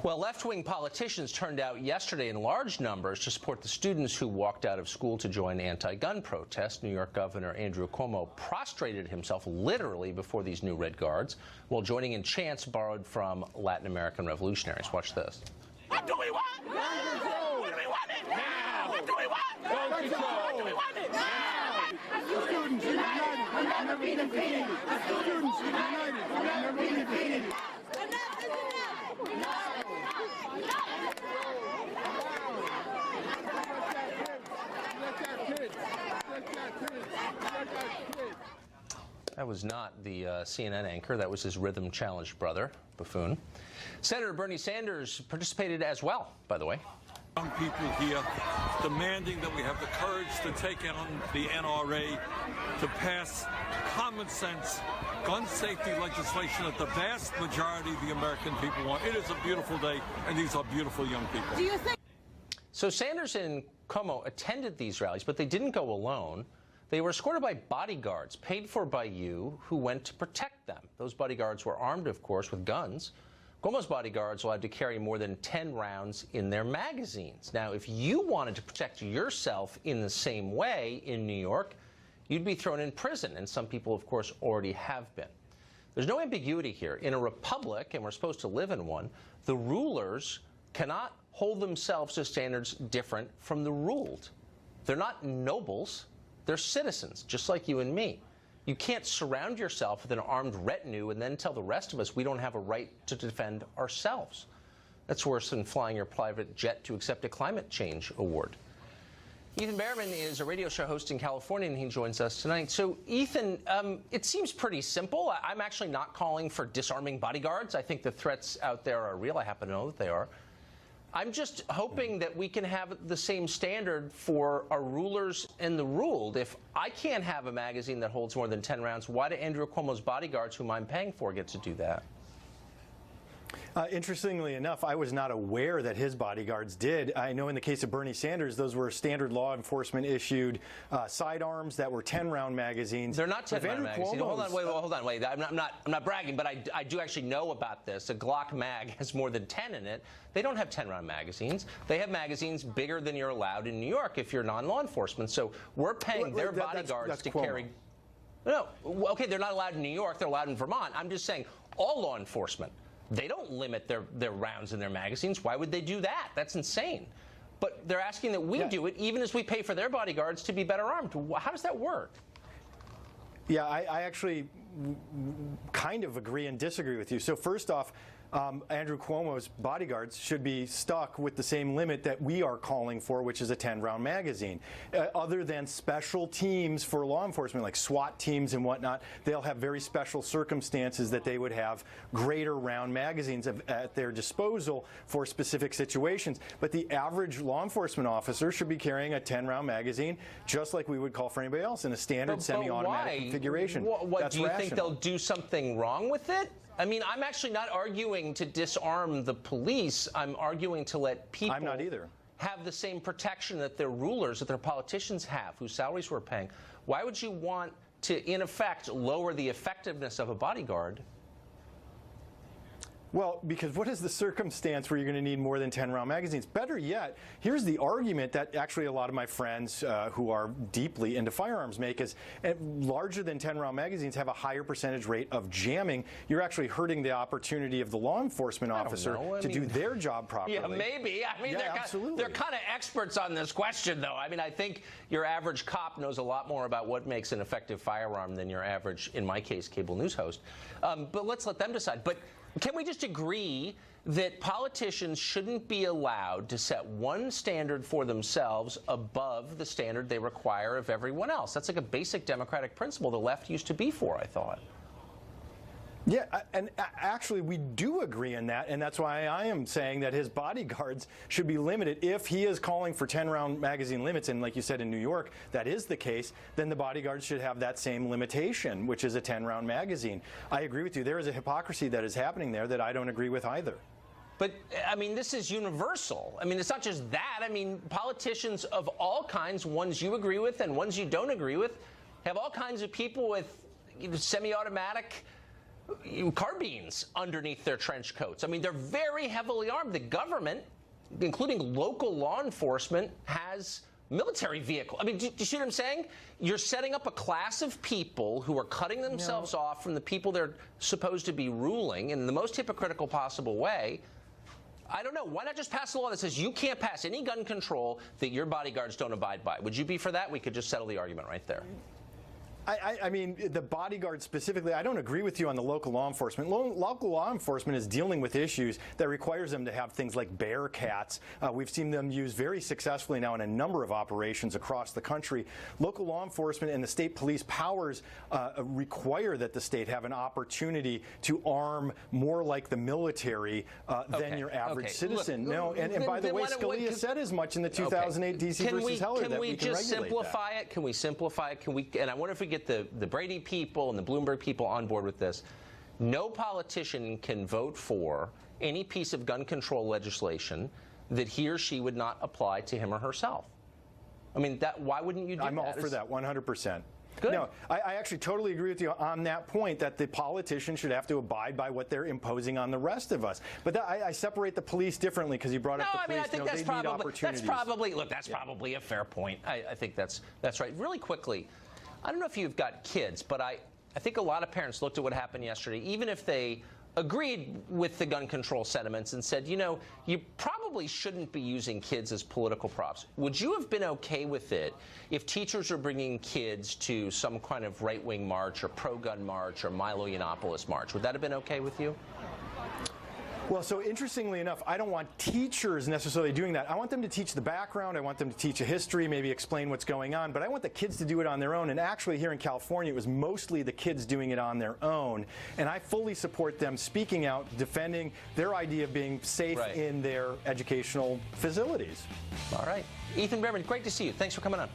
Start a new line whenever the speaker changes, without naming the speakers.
Well, left-wing politicians turned out yesterday in large numbers to support the students who walked out of school to join anti-gun protests. New York Governor Andrew Cuomo prostrated himself literally before these new Red Guards while joining in chants borrowed from Latin American revolutionaries. Watch this.
What do we want? Now. What do we want it? Now. What do we want? What do we want it? Now.
Students united. We'll never be defeated. Students united. We'll never be defeated.
Enough is enough.
That was not the CNN anchor. That was his rhythm-challenged brother, buffoon. Senator Bernie Sanders participated as well, by the way.
Young people here demanding that we have the courage to take on the NRA, to pass common sense gun safety legislation that the vast majority of the American people want. It is a beautiful day, and these are beautiful young people.
Do you think?
So Sanders and Cuomo attended these rallies, but they didn't go alone. They were escorted by bodyguards, paid for by you, who went to protect them. Those bodyguards were armed, of course, with guns. Cuomo's bodyguards allowed to carry more than 10 rounds in their magazines. Now, if you wanted to protect yourself in the same way in New York, you'd be thrown in prison, and some people, of course, already have been. There's no ambiguity here. In a republic, and we're supposed to live in one, the rulers cannot hold themselves to standards different from the ruled. They're not nobles. They're citizens, just like you and me. You can't surround yourself with an armed retinue and then tell the rest of us we don't have a right to defend ourselves. That's worse than flying your private jet to accept a climate change award. Ethan Behrman is a radio show host in California, and he joins us tonight. So, Ethan, it seems pretty simple. I'm actually not calling for disarming bodyguards. I think the threats out there are real. I happen to know that they are. I'm just hoping that we can have the same standard for our rulers and the ruled. If I can't have a magazine that holds more than 10 rounds, why do Andrew Cuomo's bodyguards, whom I'm paying for, get to do that?
Interestingly enough, I was not aware that his bodyguards did. I know in the case of Bernie Sanders, those were standard law enforcement issued sidearms that were 10-round magazines.
They're not 10-round magazines. Hold on, wait. I'm not bragging, but I do actually know about this. A Glock mag has more than 10 in it. They don't have 10-round magazines. They have magazines bigger than you're allowed in New York if you're non-law enforcement. So we're paying their bodyguards
that's
to
Cuomo.
carry. No, okay, they're not allowed in New York. They're allowed in Vermont. I'm just saying all law enforcement. They don't limit their rounds in their magazines. Why would they do that? That's insane. But they're asking that we do it, even as we pay for their bodyguards to be better armed. How does that work?
Yeah, I actually kind of agree and disagree with you. So first off, Andrew Cuomo's bodyguards should be stuck with the same limit that we are calling for, which is a 10-round magazine. Other than special teams for law enforcement, like SWAT teams and whatnot, they'll have very special circumstances that they would have greater round magazines at their disposal for specific situations. But the average law enforcement officer should be carrying a 10-round magazine, just like we would call for anybody else, in a standard semi-automatic configuration.
What do you think they'll do something wrong with it? I mean, I'm actually not arguing to disarm the police. I'm arguing to let people
I'm not either.
have the same protection that their rulers, that their politicians have, whose salaries we're paying. Why would you want to, in effect, lower the effectiveness of a bodyguard?
Well, because what is the circumstance where you're going to need more than 10-round magazines? Better yet, here's the argument that actually a lot of my friends who are deeply into firearms make is larger than 10-round magazines have a higher percentage rate of jamming. You're actually hurting the opportunity of the law enforcement officer to do their job properly.
Yeah, maybe. I mean, they're kind of experts on this question, though. I mean, I think your average cop knows a lot more about what makes an effective firearm than your average, in my case, cable news host. But let's let them decide. But can we just agree that politicians shouldn't be allowed to set one standard for themselves above the standard they require of everyone else? That's like a basic democratic principle the left used to be for, I thought.
Yeah, and actually we do agree on that, and that's why I am saying that his bodyguards should be limited. If he is calling for 10-round magazine limits, and like you said in New York, that is the case, then the bodyguards should have that same limitation, which is a 10-round magazine. I agree with you. There is a hypocrisy that is happening there that I don't agree with either.
But, I mean, this is universal. I mean, it's not just that. I mean, politicians of all kinds, ones you agree with and ones you don't agree with, have all kinds of people with semi-automatic carbines underneath their trench coats. I mean, they're very heavily armed. The government, including local law enforcement, has military vehicles. I mean, do you see what I'm saying? You're setting up a class of people who are cutting themselves off from the people they're supposed to be ruling in the most hypocritical possible way. I don't know. Why not just pass a law that says you can't pass any gun control that your bodyguards don't abide by? Would you be for that? We could just settle the argument right there.
I mean, the bodyguards specifically, I don't agree with you on the local law enforcement. Local law enforcement is dealing with issues that requires them to have things like bear cats. We've seen them used very successfully now in a number of operations across the country. Local law enforcement and the state police powers require that the state have an opportunity to arm more like the military than your average citizen.
Look,
and by the way, Scalia said as much in the 2008 D.C. versus Heller that we can
just
regulate
simplify it? Can we simplify it? And I wonder if we get the Brady people and the Bloomberg people on board with this. No politician can vote for any piece of gun control legislation that he or she would not apply to him or herself. I mean, why wouldn't you do that?
I'm all for that, 100%.
Good.
No, I actually totally agree with you on that point, that the politicians should have to abide by what they're imposing on the rest of us. But I separate the police differently because you brought up the police.
No, I mean, I think that's probably a fair point. I think that's right. Really quickly, I don't know if you've got kids, but I think a lot of parents looked at what happened yesterday, even if they agreed with the gun control sentiments and said, you know, you probably shouldn't be using kids as political props. Would you have been okay with it if teachers are bringing kids to some kind of right-wing march or pro-gun march or Milo Yiannopoulos march? Would that have been okay with you?
Well, so interestingly enough, I don't want teachers necessarily doing that. I want them to teach the background. I want them to teach a history, maybe explain what's going on. But I want the kids to do it on their own. And actually, here in California, it was mostly the kids doing it on their own. And I fully support them speaking out, defending their idea of being safe in their educational facilities.
All right. Ethan Behrman, great to see you. Thanks for coming on.